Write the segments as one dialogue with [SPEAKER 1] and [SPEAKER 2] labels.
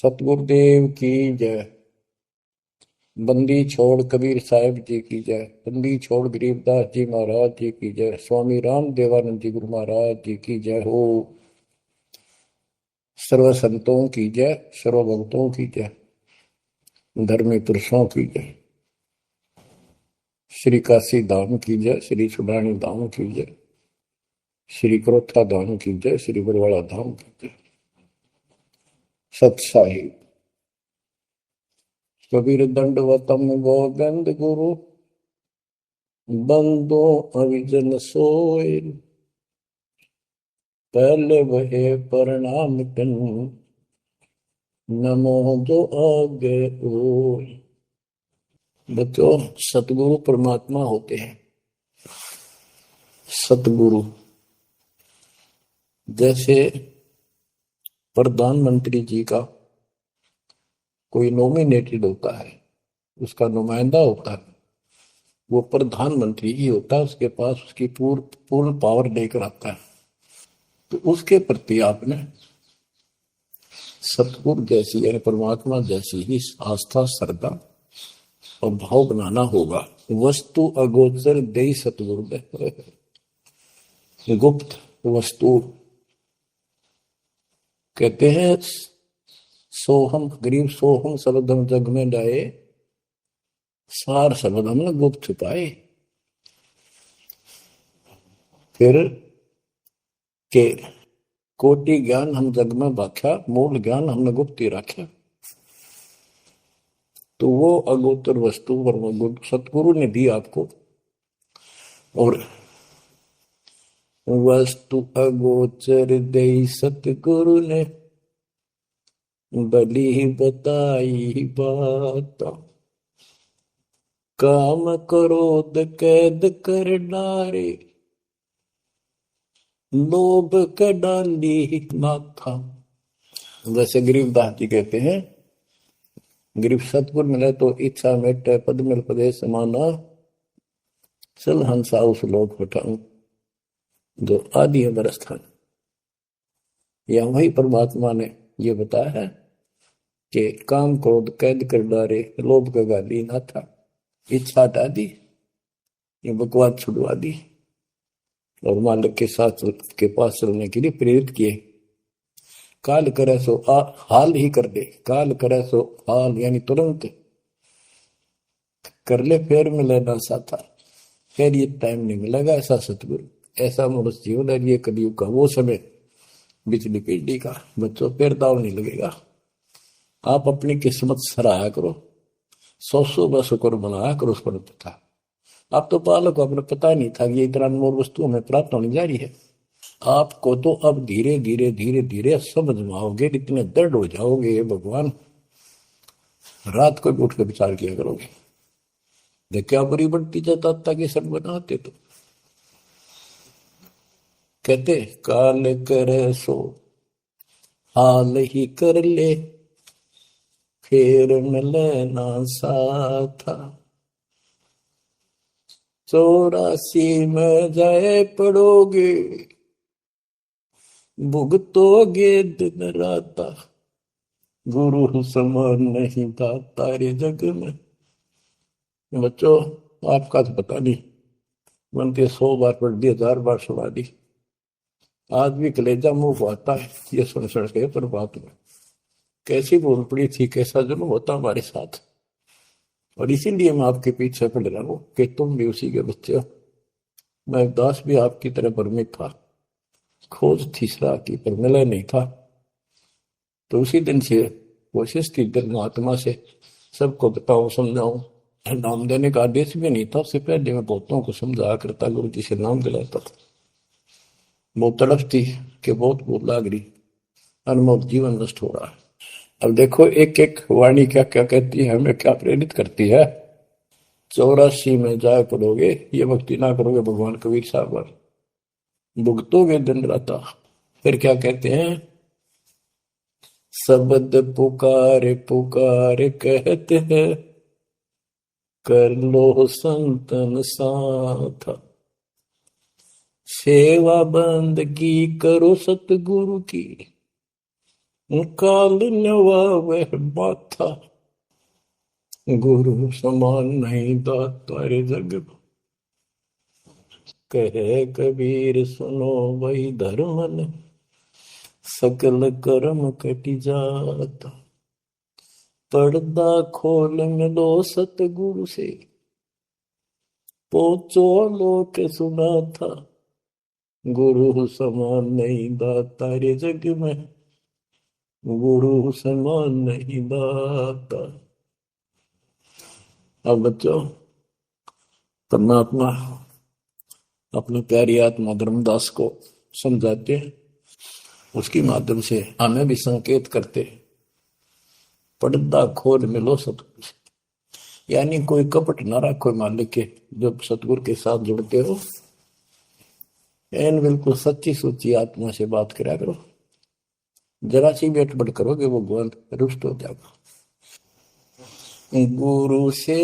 [SPEAKER 1] सतगुरुदेव की जय। बंदी छोड़ कबीर साहिब जी की जय। बंदी छोड़ गरीबदास जी महाराज जी की जय। स्वामी राम देवानंद जी गुरु महाराज जी की जय हो। सर्व संतों की जय, सर्व भक्तों की जय, धर्मी पुरुषों की जय। श्री काशी धाम की जय, श्री सुडानी धाम की जय, श्री क्रोथा धाम की जय, श्री बरवाड़ा धाम की जय। सत साहिब कबीर दंडवतम गोविंद गुरु बंदो अविजन सोए। पहले वहे प्रणाम कन नमो जो आगे ओय। बच्चों, सतगुरु परमात्मा होते हैं। सतगुरु जैसे प्रधानमंत्री जी का कोई नॉमिनेटेड होता है, उसका नुमाइंदा होता है, वो प्रधानमंत्री ही होता है। उसके पास उसकी पूर्ण पावर लेकर आता है। तो उसके प्रति आपने सतगुरु जैसी यानी परमात्मा जैसी ही आस्था, श्रद्धा और भाव बनाना होगा। वस्तु अगोचर दे सतगुरु दे। गुप्त वस्तु कहते हैं, सोहम गरीब सोहम सबदम जग में जाए, सार सबदम न गुप्त छुपाए। फिर के कोटि ज्ञान हम जग में बाख्या, मूल ज्ञान हमने गुप्त ही रखा। तो वो अगोचर वस्तु सतगुरु ने दी आपको। और वस्तु अगोचर दे सतगुरु ने बली बताई बात। काम क्रोध कैद कर डारे, लोभ का डाली माथा। वैसे गरीबदास जी कहते हैं, गरीब सतगुरु मिले तो इच्छा मेटे, पद मिल पदे समाना, चल हंसा उस लोक उठाऊं जो आदि है बरस्थान। या वही परमात्मा ने ये बताया है कि काम क्रोध कैद कर डारे, लोभ का गाली ना था, इच्छा हटा दी, ये बकवास छुड़वा दी और मालिक के साथ के पास चलने के लिए प्रेरित किए। काल करे सो हाल ही कर दे, काल करे सो हाल यानी तुरंत कर ले, फिर मिले ना साथा, फिर ये टाइम नहीं मिलेगा। ऐसा सतगुरु, ऐसा मनुष्य जीवन है ये कलयुग का वो समय, बिजली पीढ़ी का। बच्चों, फिर दाव नहीं लगेगा। आप अपनी किस्मत सराहा करो, सौ बशुक्र बनाया करो उस पर पता। आप तो बालक को अपने पता नहीं था कि ये इतना अनमोल वस्तु हमें प्राप्त होने जा रही है। आपको तो अब धीरे धीरे धीरे धीरे समझ में आओगे, इतने दृढ़ हो जाओगे भगवान, रात को भी उठ के विचार किया करोगे। देख क्या बुरी बनती जाता कि सब बनाते। तो कहते काल करे सो हाल ही कर ले, फिर मिले ना साथा। 84 में जाए पड़ोगे, भुगतोगे दिन राता। गुरु समान नहीं था तारे जग में। बच्चों, आपका तो पता नहीं, बनते 100 बार पढ़ दी, 1000 बार सुना दी, आज भी कलेजा मुंह को आता है ये सुन के। पर बात में कैसी बोल पड़ी थी, कैसा जुल्म होता हमारे साथ। और इसीलिए मैं आपके पीछे पड़ रहा हूं कि तुम भी उसी के बच्चे हो। मैं दास भी आपकी तरह भ्रमित था, खोज थी सलाह की पर मिला नहीं था। तो उसी दिन से कोशिश थी धर्मात्मा से सबको बताऊं, समझाऊं। नाम देने का आदेश भी नहीं था, उससे पहले मैं बहुतों को समझाया करता, गुरु जी से नाम दिलाता था। बहुत तड़फ थी कि बहुत बहुत लाग रही, अनमोल जीवन नष्ट हो रहा है। अब देखो एक एक वाणी क्या क्या कहती है, हमें क्या प्रेरित करती है। 84 में जाए पड़ोगे, ये भक्ति ना करोगे भगवान कबीर साहब पर, भुगतोगे दिन राता। फिर क्या कहते हैं, शब्द पुकार पुकार कहते हैं, कर लो संतन साथ। सेवा बंदगी करो सतगुरु की, काल न्यवावे माथा, गुरु समान नहीं दाता रे जग में। कहे कबीर सुनो वही धर्म ने, सकल कर्म कटी जाता। पर्दा खोल मिलो सतगुरु से, पहुंचो लोक सुना था। गुरु समान नहीं दाता रे जग में, गुरु समान नहीं दाता। अब बच्चों, परमात्मा अपनी प्यारी आत्मा धर्मदास को समझाते हैं, उसके माध्यम से हमें भी संकेत करते हैं। पर्दा खोल मिलो सतगुरु से, यानी कोई कपट ना रखो मालिक के। जब सतगुरु के साथ जुड़ते हो, एन बिल्कुल सच्ची सुच्ची आत्मा से बात करा करो। जरा सी भी अटपट करोगे वो भगवान रुष्ट हो जाएगा। गुरु से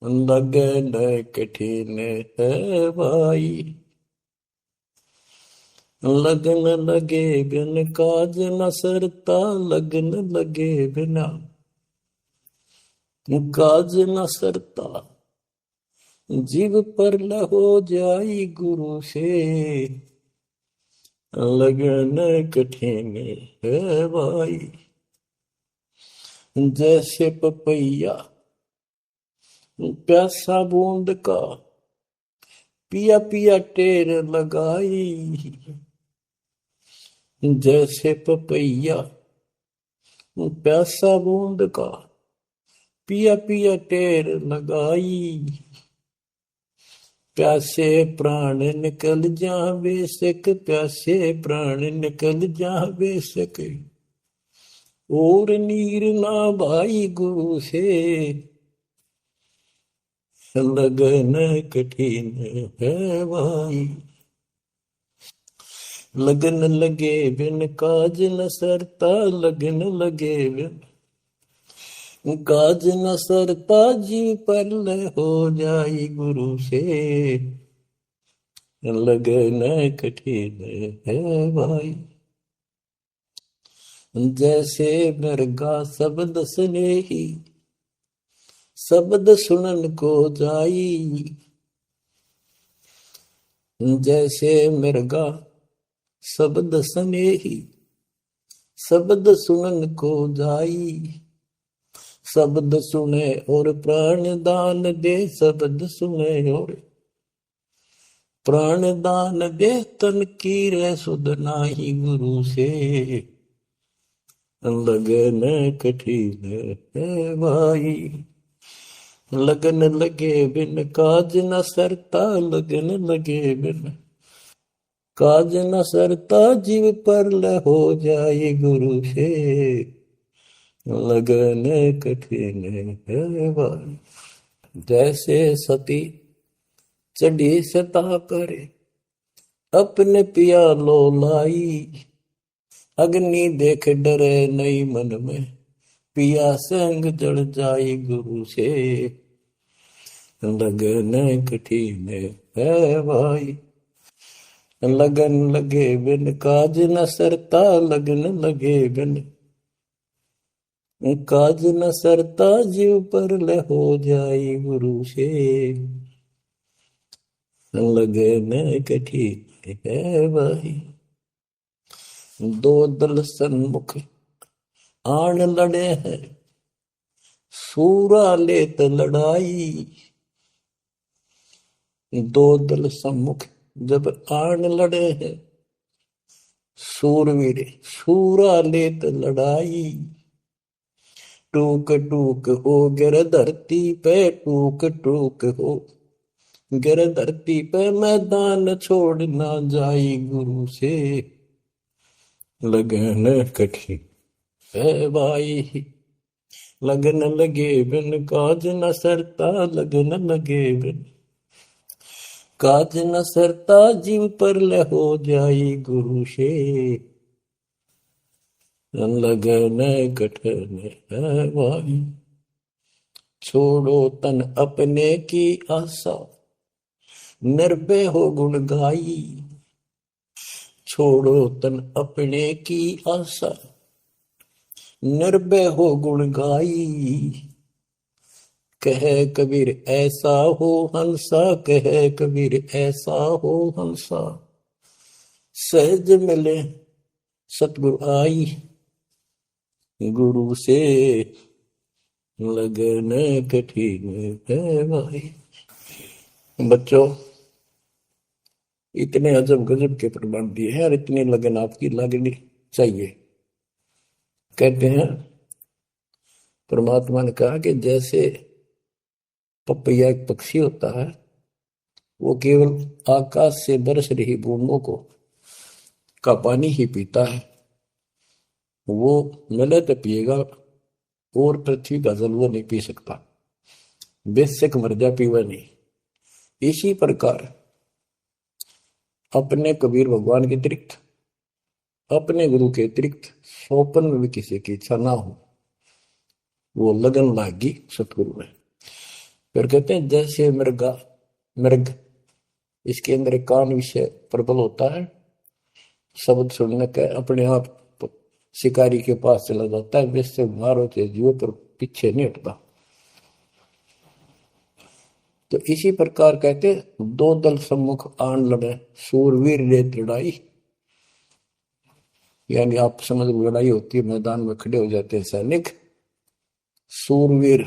[SPEAKER 1] लगन कठिन है भाई, लगन लगे बिन काज न सरता। लगन लगे बिना काज न सरता, जीव पर हो जाई गुरु से। लगन कठिन है भाई, जैसे पपैया प्यासा बूंद का, पिया पिया टेर लगाई। जैसे पपैया प्यासा बूंद का, पिया पिया टेर लगाई। प्यासे प्राण निकल जा बेशक, प्यासे प्राण निकल जा बेशक। और नीर ना भाई गुरु से, लगन कठिन है भाई। लगन लगे बिन काज न सरता, लगन लगे बिन काज न सरता। जीव पर हो जाई गुरु से, लगन कठिन है भाई। जैसे मृगा शब्द स्नेही, शब्द सुनन को जाई। जैसे मृगा शब्द स्नेही, शब्द सुनन को जाई। शब्द सुने और प्राण दान दे, शब्द सुने और प्राण दान दे। तन की रे सुध नाही गुरु से, लगन कठिन है भाई। लगन लगे बिन काज न सरता, लगन लगे बिन काज न सरता। जीव पर हो जाए गुरु से, लगन कठिन है भाई। जैसे सती चढ़ी सता करे, अपने पिया लो लाई। अग्नि देख डरे नहीं मन में, पिया संग जड़ जाई गुरु से। लगन कठिन है भाई। लगन लगे बिन काज न सरता, लगन लगे बिन काज न सरता। जीव पर हो जाई गुरु से, लगन कठिन है भाई। दो दल सन्मुख आन लड़े हैं, सूरा लेत लड़ाई। दो दल सम्मुख जब आन लड़े हैं, सूरवीर सूरा लेत लड़ाई। टूक टूक हो गिर धरती पे, टूक टूक हो गिर धरती पे। मैदान छोड़ ना जाई गुरु से, लगन कठिन है भाई। लगन लगे बिन काज न सरता, लगन लगे बिन काज न सरता। जीव पर हो जाई गुरु से, लगन कठिन है भाई। छोड़ो तन अपने की आशा, निर्भय हो गुण गाई। छोड़ो तन अपने की आशा, निर्भय हो गुण गाई। कहे कबीर ऐसा हो हंसा, कहे कबीर ऐसा हो हंसा। सहज मिले सतगुरु आई, गुरु से लगन कठिन है भाई। बच्चों, इतने अजब गजब के प्रमाण दिए हैं और इतनी लगन आपकी लगनी चाहिए। कहते हैं परमात्मा ने कहा कि जैसे पपैया एक पक्षी होता है, वो केवल आकाश से बरस रही बूंदों को का पानी ही पीता है, वो मिले तो पिएगा, और पृथ्वी का जल वो नहीं पी सकता, बेशक मर जा पीवा नहीं। इसी प्रकार अपने कबीर भगवान के अतिरिक्त, अपने गुरु के अतिरिक्त सोपन में भी किसी की इच्छा ना हो, वो लगन लागी सतगुरु में। फिर कहते हैं जैसे मृगा मृग, इसके अंदर एक कान विषय प्रबल होता है, शब्द सुनने का अपने आप शिकारी के पास चला जाता है, वैसे मारो तो जीव पर पीछे नहीं हटता। तो इसी प्रकार कहते दो दल सम्मुख आन लड़े, सूरवीर रे लड़ाई। यानी आप समझ लड़ाई होती है, मैदान में खड़े हो जाते हैं सैनिक, सूरवीर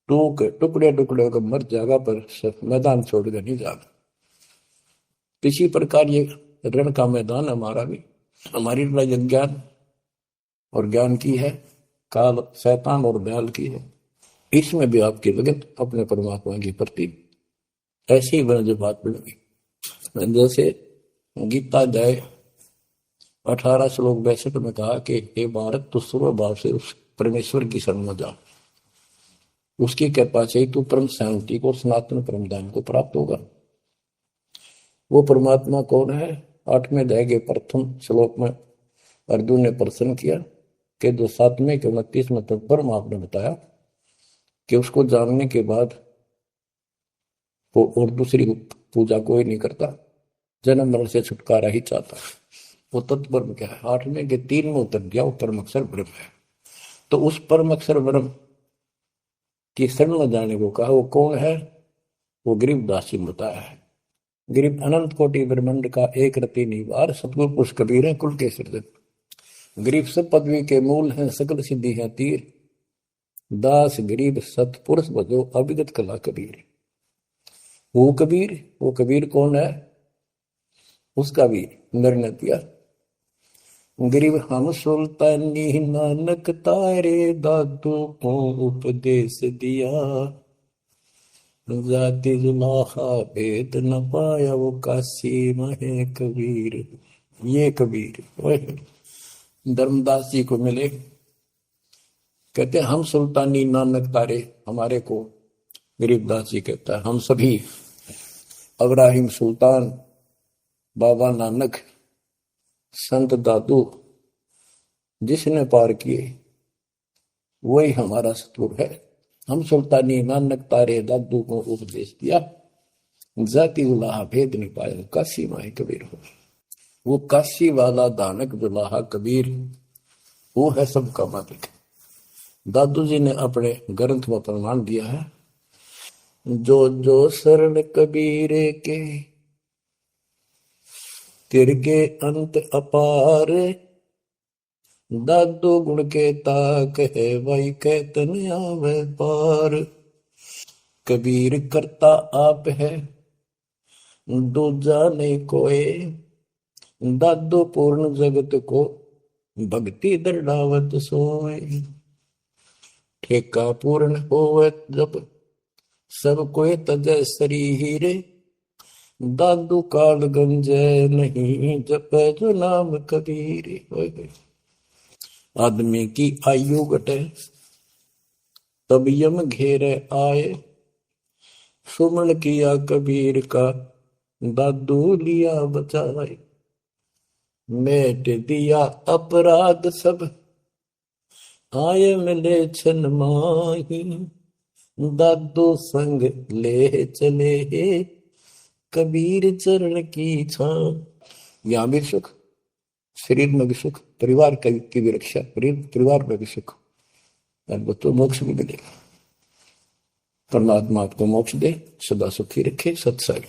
[SPEAKER 1] टुकड़े टुकड़े होकर मर जाएगा, पर मैदान छोड़कर नहीं जाएगा। इसी प्रकार ये रण का मैदान हमारा भी, हमारी लड़ाई अज्ञान और ज्ञान की है, काल शैतान और दयाल की है। इसमें भी आपकी लगन अपने परमात्मा की प्रति ऐसी ही बन जो बात बढ़ेगी। जैसे गीता अध्याय 18 श्लोक 62 में कहा कि हे भारत, तू सर्व भाव से उस परमेश्वर की शरण में जा, उसकी कृपा से तू परम शांति को, सनातन परम धाम को प्राप्त होगा। वो परमात्मा कौन है? 8वें अध्याय के प्रथम श्लोक में अर्जुन ने प्रश्न किया कि जो 7वें के 29 में परम आपने बताया कि उसको जानने के बाद वो और दूसरी पूजा कोई नहीं करता, जन्म मरण से छुटकारा ही चाहता है। वो तत्पर क्या है? 8वें के 3 में उतर गया, वो परम अक्षर ब्रह्म है। तो उस परम अक्षर ब्रह्म की शरण में जाने को कहा। वो कौन है? वो गरीबदास जी बताया है। गरीब अनंत कोटि ब्रह्मांड का एक रति निवार, सतगुरु पुरुष कबीर है कुल के सृजन। गरीब सब पदवी के मूल हैं, सकल सिद्धि है तीर, दास गरीब सतपुरुष बजो अभिगत कला कबीर। वो कबीर कौन है? उसका भी निर्णय दिया। गरीब हम सुल्तानी नानक तारे, दादू को उपदेश दिया, जाति जुलाहा भेद न पाया, वो काशी महे कबीर। ये कबीर धर्मदास जी को मिले, कहते हम सुल्तानी नानक तारे, हमारे को गरीबदास जी कहता है हम सभी अब्राहिम सुल्तान, बाबा नानक, संत दादू जिसने पार किए वही हमारा सतगुरु है। हम सुल्तानी नानक तारे, दादू को उपदेश दिया, जाति उलाहा भेद नहीं पाया, काशी माही कबीर हो। वो काशी वाला दानक दुलाहा कबीर, वो है सबका मालिक। दादू जी ने अपने ग्रंथ में प्रमाण दिया है, जो जो शरण कबीरे के, तिरगे अंत अपार, दादू गुण के ताक है, वही कहतन आवे पार। कबीर करता आप है, दूजा नहीं कोई, दादू पूर्ण जगत को, भक्ति दृढ़ावत सोए। ठेका पूर्ण होवे जब, सब कोई तजय शरीर, दादू काल गंजे नहीं, जप जो नाम कबीर। आदमी की आयु घटे, तब यम घेरे आए, सुमन किया कबीर का, दादू लिया बचाए। मेट दिया अपराध सब, आए मिले छन माही, दादू संग ले चले, कबीर चरण की छां। यहाँ भी सुख, शरीर में भी सुख, परिवार की भी रक्षा, परिवार में भी सुख, और बच्चों मोक्ष भी मिलेगा। परमात्मा आपको मोक्ष दे, सदा सुखी रखे। सत्संग।